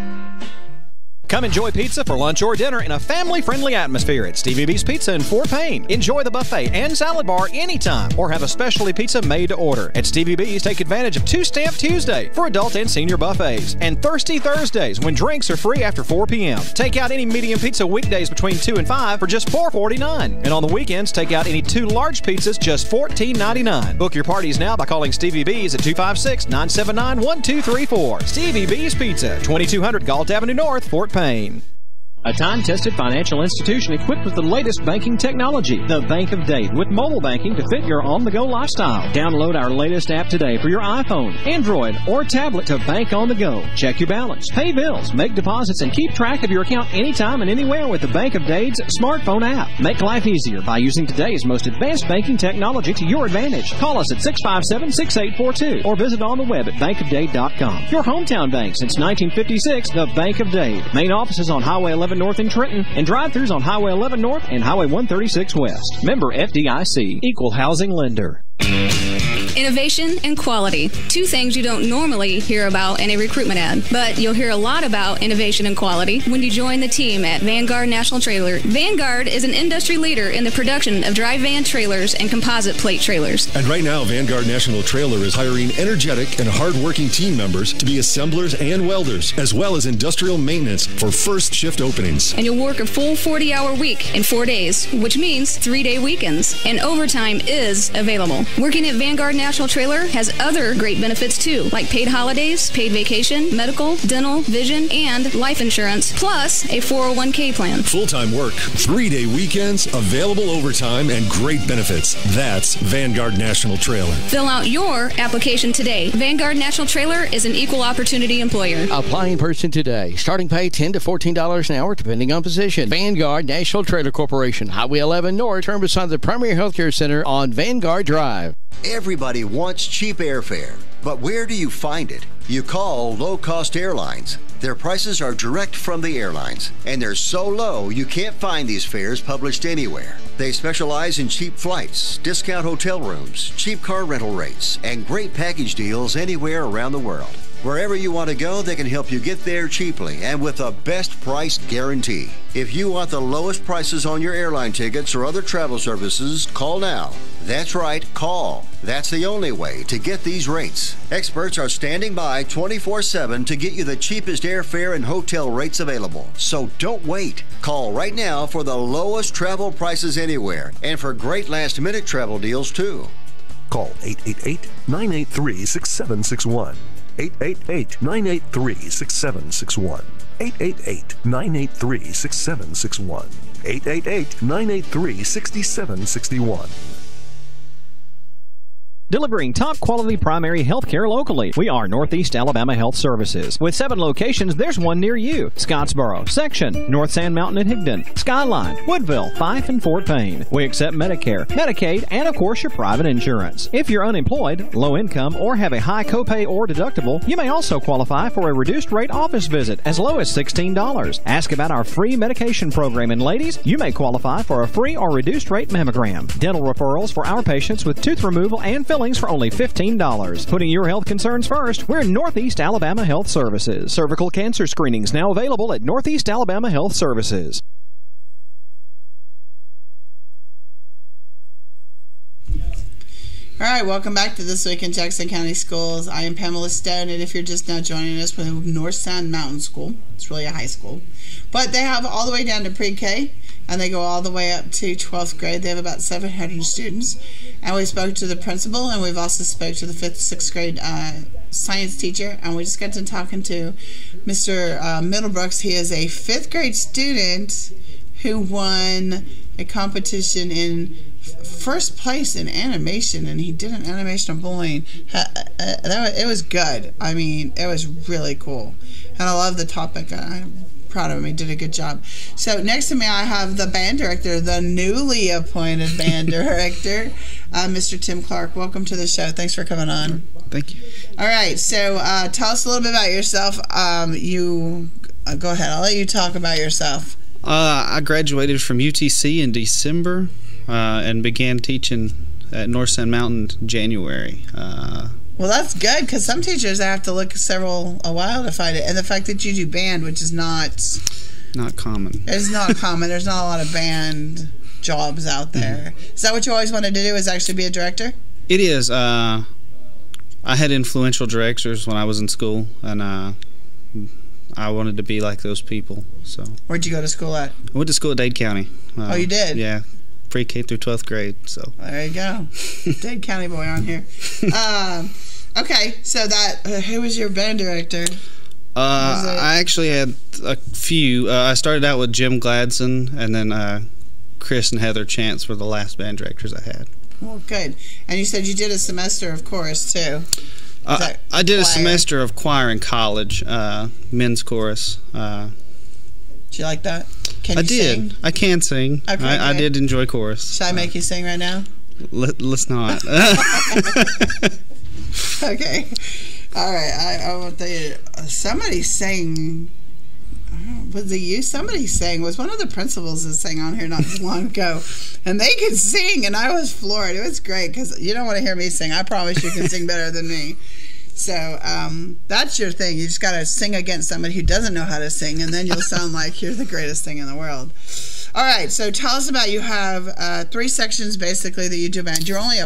Come enjoy pizza for lunch or dinner in a family-friendly atmosphere at Stevie B's Pizza in Fort Payne. Enjoy the buffet and salad bar anytime, or have a specialty pizza made to order. At Stevie B's, take advantage of Two-Stamp Tuesday for adult and senior buffets, and Thirsty Thursdays when drinks are free after 4 p.m. Take out any medium pizza weekdays between 2 and 5 for just $4.49. And on the weekends, take out any 2 large pizzas just $14.99. Book your parties now by calling Stevie B's at 256-979-1234. Stevie B's Pizza, 2200 Galt Avenue North, Fort Payne. A time-tested financial institution equipped with the latest banking technology, the Bank of Dade, with mobile banking to fit your on-the-go lifestyle. Download our latest app today for your iPhone, Android, or tablet to bank on the go. Check your balance, pay bills, make deposits, and keep track of your account anytime and anywhere with the Bank of Dade's smartphone app. Make life easier by using today's most advanced banking technology to your advantage. Call us at 657-6842 or visit on the web at bankofdade.com. Your hometown bank since 1956, the Bank of Dade. Main office is on Highway 11 North in Trenton, and drive-thrus on Highway 11 North and Highway 136 West. Member FDIC, Equal Housing Lender. Innovation and quality. 2 things you don't normally hear about in a recruitment ad, but you'll hear a lot about innovation and quality when you join the team at Vanguard National Trailer. Vanguard is an industry leader in the production of dry van trailers and composite plate trailers. And right now, Vanguard National Trailer is hiring energetic and hardworking team members to be assemblers and welders, as well as industrial maintenance for first shift openings. And you'll work a full 40-hour week in 4 days, which means 3-day weekends. And overtime is available. Working at Vanguard National Trailer has other great benefits too, like paid holidays, paid vacation, medical, dental, vision, and life insurance, plus a 401k plan. Full-time work, 3-day weekends, available overtime, and great benefits. That's Vanguard National Trailer. Fill out your application today. Vanguard National Trailer is an equal opportunity employer. Apply in person today. Starting pay $10 to $14 an hour, depending on position. Vanguard National Trailer Corporation, Highway 11 North, turn beside the Primary Healthcare Center on Vanguard Drive. Everybody wants cheap airfare, but where do you find it? You call Low Cost Airlines. Their prices are direct from the airlines, and they're so low you can't find these fares published anywhere. They specialize in cheap flights, discount hotel rooms, cheap car rental rates, and great package deals anywhere around the world. Wherever you want to go, they can help you get there cheaply and with a best price guarantee. If you want the lowest prices on your airline tickets or other travel services, call now. That's right, call. That's the only way to get these rates. Experts are standing by 24/7 to get you the cheapest airfare and hotel rates available. So don't wait. Call right now for the lowest travel prices anywhere and for great last-minute travel deals too. Call 888-983-6761. 888-983-6761. 888-983-6761. 888-983-6761. Delivering top quality primary health care locally. We are Northeast Alabama Health Services. With 7 locations, there's one near you. Scottsboro, Section, North Sand Mountain and Higdon, Skyline, Woodville, Fife, and Fort Payne. We accept Medicare, Medicaid, and of course your private insurance. If you're unemployed, low income, or have a high copay or deductible, you may also qualify for a reduced rate office visit as low as $16. Ask about our free medication program, and ladies, you may qualify for a free or reduced rate mammogram. Dental referrals for our patients with tooth removal and fillings for only $15. Putting your health concerns first, we're Northeast Alabama Health Services. Cervical cancer screenings now available at Northeast Alabama Health Services. All right, welcome back to This Week in Jackson County Schools. I am Pamela Stone, and if you're just now joining us with North Sand Mountain School, it's really a high school, but they have all the way down to pre-K, and they go all the way up to 12th grade. They have about 700 students, and we spoke to the principal, and we've also spoke to the 5th, 6th grade science teacher, and we just got to talking to Mr. Middlebrooks. He is a 5th grade student who won a competition in first place in animation, and he did an animation of bullying. It was good. I mean, it was really cool, and I love the topic. I'm proud of him. He did a good job. So next to me, I have the band director, the newly appointed band director, Mr. Tim Clark. Welcome to the show. Thanks for coming on. Thank you. All right. So tell us a little bit about yourself. Go ahead. I'll let you talk about yourself. I graduated from UTC in December and began teaching at North Sand Mountain in January. Well, that's good, because some teachers have to look a while to find it. And the fact that you do band, which is not common. It's not common. There's not a lot of band jobs out there. Mm-hmm. Is that what you always wanted to do, is actually be a director? It is. I had influential directors when I was in school, and I wanted to be like those people. So. Where'd you go to school at? I went to school at Dade County. Oh, you did? Yeah. Pre-K through 12th grade. So there you go. Dade County boy on here. Okay, so who was your band director? I actually had a few. I started out with Jim Gladson, and then Chris and Heather Chance were the last band directors I had. Well, good. And you said you did a semester of chorus too. I did a semester of choir in college, men's chorus. Did you like that? Can you sing? I can sing. Okay, I did enjoy chorus. Should I make you sing right now? Let's not. Okay. All right. I will tell you. Somebody sang. Was it you? Somebody sang. Was one of the principals that sang on here not too long ago, and they could sing, and I was floored. It was great, because you don't want to hear me sing. I promise you can sing better than me. So that's your thing. You just got to sing against somebody who doesn't know how to sing, and then you'll sound like you're the greatest thing in the world. All right. So tell us about, you have 3 sections basically that you do band. You're only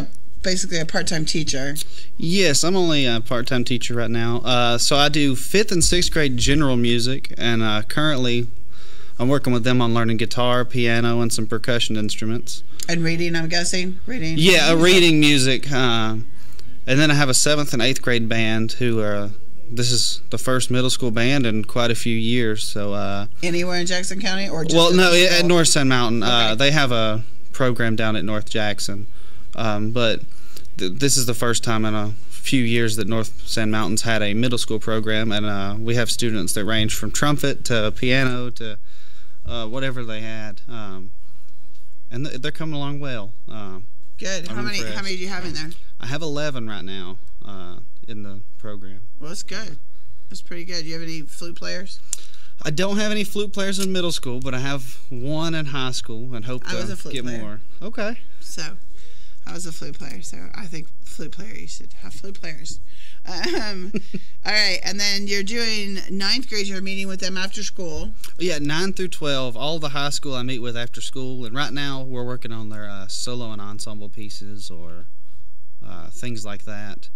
basically a part-time teacher. Yes, I'm only a part-time teacher right now. So I do 5th and 6th grade general music, and currently I'm working with them on learning guitar, piano, and some percussion instruments. And reading, I'm guessing? Reading? Yeah, reading music. And then I have a 7th and 8th grade band who this is the first middle school band in quite a few years. So anywhere in Jackson County, or just at North Sand Mountain. Okay. They have a program down at North Jackson, but this is the first time in a few years that North Sand Mountain's had a middle school program, and we have students that range from trumpet to piano to whatever they had, and they're coming along well. Good. How many do you have in there? I have 11 right now in the program. Well, that's good. That's pretty good. Do you have any flute players? I don't have any flute players in middle school, but I have one in high school and hope to get more. Okay. So, I was a flute player, so I think flute player, you should have flute players. All right, and then you're doing 9th grade, you're meeting with them after school. Yeah, 9 through 12, all the high school I meet with after school, and right now we're working on their solo and ensemble pieces or things like that.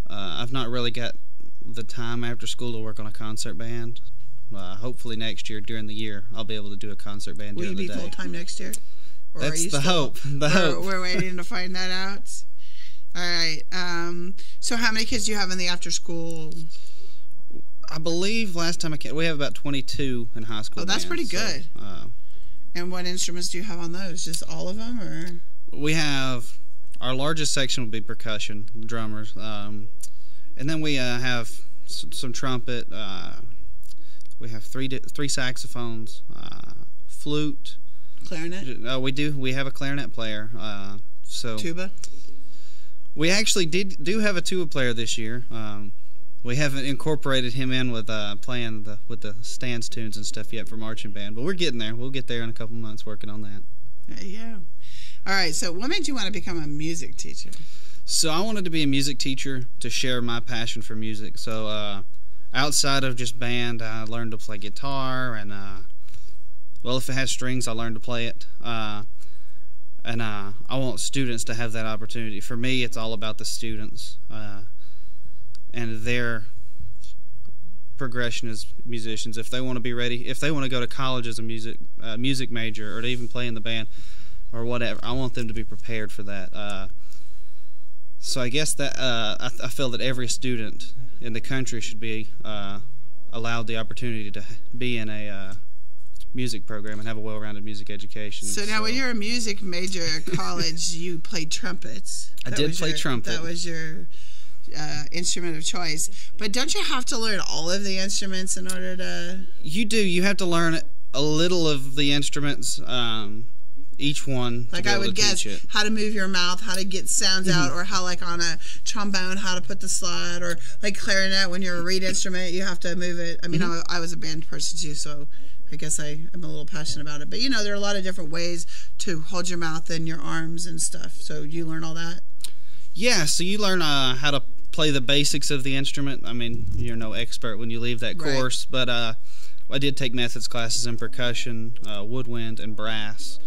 I've not really got the time after school to work on a concert band. Hopefully next year, during the year, I'll be able to do a concert band during the day. Will you be full-time next year? Or That's the hope. We're waiting to find that out. All right. So how many kids do you have in the after-school? I believe last time we have about 22 in high school. Oh, that's pretty good. And what instruments do you have on those? Just all of them, or? We have our largest section will be percussion, drummers, and then we have some trumpet. We have three saxophones, flute, clarinet. We have a clarinet player. So tuba. We actually do have a tuba player this year. We haven't incorporated him in with playing with the stands tunes and stuff yet for marching band, but we're getting there. We'll get there in a couple months working on that. There you go. All right, so what made you want to become a music teacher? So I wanted to be a music teacher to share my passion for music. So outside of just band, I learned to play guitar, and well, if it has strings, I learned to play it. And I want students to have that opportunity. For me, it's all about the students and their progression as musicians. If they want to be ready, if they want to go to college as a music major, or to even play in the band or whatever, I want them to be prepared for that. So I guess that I feel that every student in the country should be allowed the opportunity to be in a music program and have a well-rounded music education. So now, when you're a music major at college, you played trumpets. I did play trumpet. That was your instrument of choice. But don't you have to learn all of the instruments in order to? You do. You have to learn a little of the instruments. Each one. Like I would guess how to move your mouth, how to get sounds out, or how, like on a trombone, how to put the slide, or like clarinet, when you're a reed instrument, you have to move it. I mean, I was a band person too, so I guess I am a little passionate about it. But you know, there are a lot of different ways to hold your mouth and your arms and stuff. So you learn all that? Yeah, so you learn how to play the basics of the instrument. I mean, you're no expert when you leave that course, but I did take methods classes in percussion, woodwind, and brass.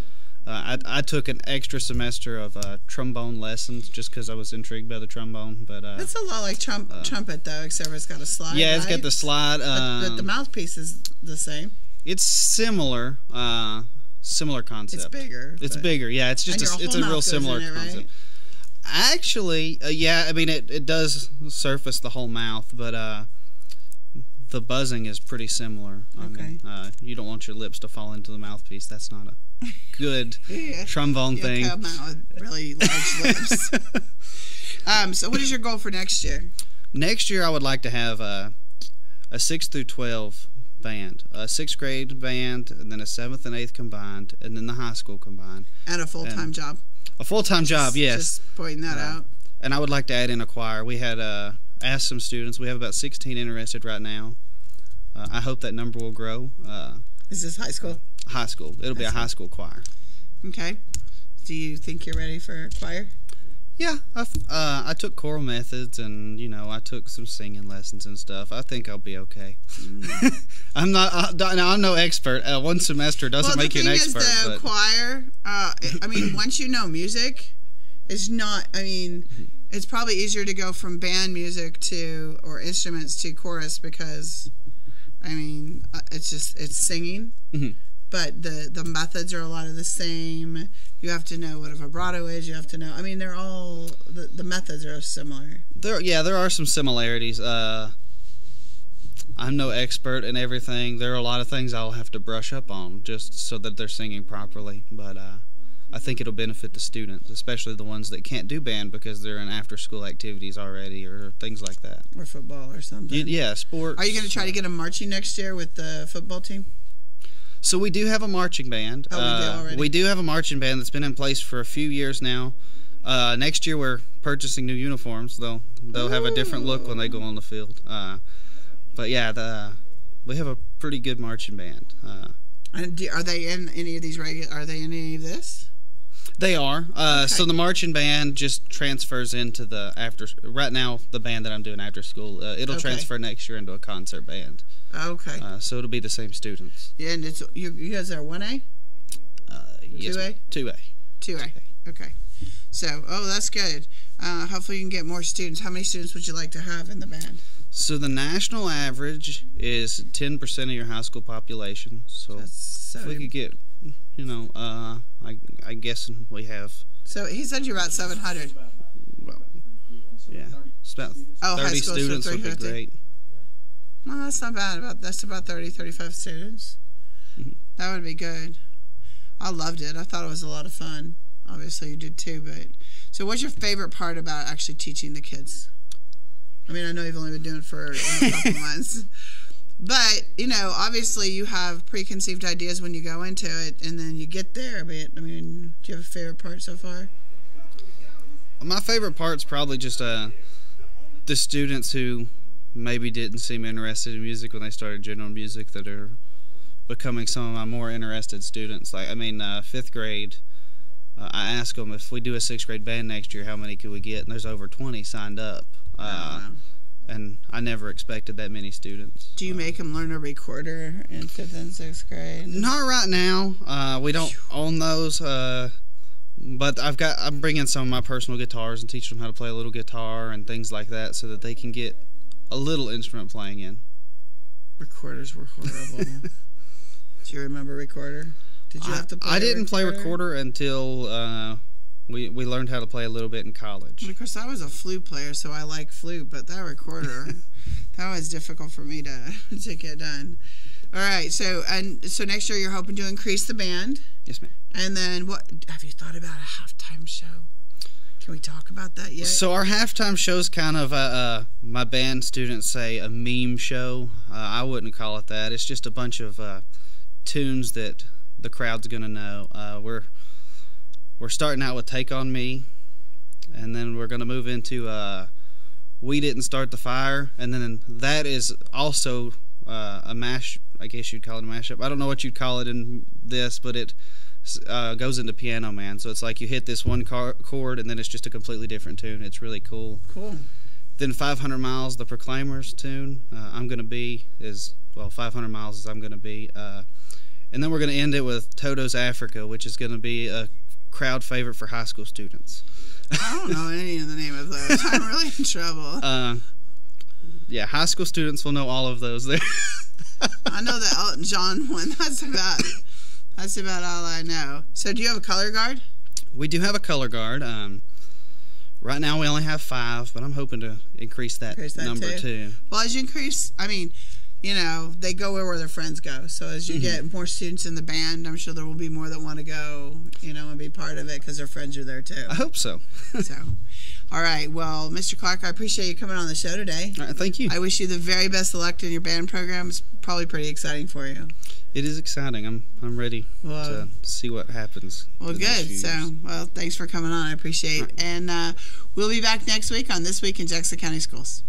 I took an extra semester of trombone lessons just because I was intrigued by the trombone. But that's a lot like trumpet, though, except it's got a slide. Yeah, it's got the slide. But the mouthpiece is the same. It's similar concept. It's bigger. It's bigger. Yeah, it's just it's a real similar concept. Right? Actually, yeah. I mean, it does surface the whole mouth, but the buzzing is pretty similar. I mean, you don't want your lips to fall into the mouthpiece. That's not a good trombone thing. Come out with really large lips. So what is your goal for next year? Next year, I would like to have a 6 through 12 band, a 6th grade band, and then a 7th and 8th combined, and then the high school combined. And a full-time job. A full-time job, yes. Just pointing that out. And I would like to add in a choir. We had asked some students. We have about 16 interested right now. I hope that number will grow. Is this high school? High school. It'll be a high school choir. Okay. Do you think you're ready for choir? Yeah. I took choral methods, and I took some singing lessons and stuff. I think I'll be okay. I'm no expert. One semester doesn't make you an expert. The thing is, the choir. I mean, once you know music, it's not. I mean, it's probably easier to go from band music or instruments to chorus because, I mean, it's singing. Mm-hmm. But the methods are a lot of the same. You have to know what a vibrato is. You have to know. I mean, they're all the methods are similar. There are some similarities. I'm no expert in everything. There are a lot of things I'll have to brush up on just so that they're singing properly. But I think it'll benefit the students, especially the ones that can't do band because they're in after-school activities already or things like that. Or football or something. Yeah, sports. Are you going to try to get them marching next year with the football team? So we do have a marching band. Oh, we do already? We do have a marching band that's been in place for a few years now. Next year we're purchasing new uniforms. They'll have a different look when they go on the field. But yeah, we have a pretty good marching band. And are they in any of these Are they in any of this? They are. Okay. So the marching band just transfers into the after. Right now, the band that I'm doing after school, it'll transfer next year into a concert band. Okay. So it'll be the same students. Yeah, and it's you guys are 1A? Yes, 2A? 2A. 2A. Okay. So, that's good. Hopefully you can get more students. How many students would you like to have in the band? So the national average is 10% of your high school population. So if we could get, I guess we have. So he said you're about 700. Well, yeah, it's about 30 students would be great. Well, that's not bad. That's about 30, 35 students. Mm-hmm. That would be good. I loved it. I thought it was a lot of fun. Obviously, you did too. But so, what's your favorite part about actually teaching the kids? I mean, I know you've only been doing it for a couple months, but obviously, you have preconceived ideas when you go into it, and then you get there. But I mean, do you have a favorite part so far? My favorite part's probably just the students who maybe didn't seem interested in music when they started general music that are becoming some of my more interested students. Like, fifth grade. I asked them if we do a sixth grade band next year, how many could we get? And there's over 20 signed up. And I never expected that many students. Do you make them learn a recorder in fifth and sixth grade? Not right now. We don't own those. But I'm bringing some of my personal guitars and teaching them how to play a little guitar and things like that so that they can get a little instrument playing in. Recorders were horrible. Do you remember recorder? Did you have to play I didn't play recorder until we learned how to play a little bit in college. Well, of course, I was a flute player, so I like flute, but that recorder, that was difficult for me to get done. All right, so next year you're hoping to increase the band. Yes, ma'am. And then what have you thought about a halftime show? Can we talk about that yet? So our halftime show is kind of my band students say a meme show. I wouldn't call it that. It's just a bunch of tunes that the crowd's gonna know. We're starting out with "Take on Me," and then we're gonna move into "We Didn't Start the Fire," and then that is also a mash. I guess you'd call it a mashup. I don't know what you'd call it in this, but it goes into Piano Man. So it's like you hit this one chord, and then it's just a completely different tune. It's really cool. Cool. Then 500 Miles, the Proclaimers tune. I'm Gonna Be is 500 Miles is I'm Gonna Be. And then we're going to end it with Toto's Africa, which is going to be a crowd favorite for high school students. I don't know any of the name of those. I'm really in trouble. Yeah, high school students will know all of those there. I know the Elton John one. That's about all I know. So do you have a color guard? We do have a color guard. Right now we only have 5, but I'm hoping to increase that number too. Well, as you increase, they go where their friends go. So as you get more students in the band, I'm sure there will be more that want to go, and be part of it because their friends are there too. I hope so. All right. Well, Mr. Clark, I appreciate you coming on the show today. All right, thank you. I wish you the very best of luck in your band program. It's probably pretty exciting for you. It is exciting. I'm ready to see what happens. Well, good. So, thanks for coming on. I appreciate it. And we'll be back next week on This Week in Jackson County Schools.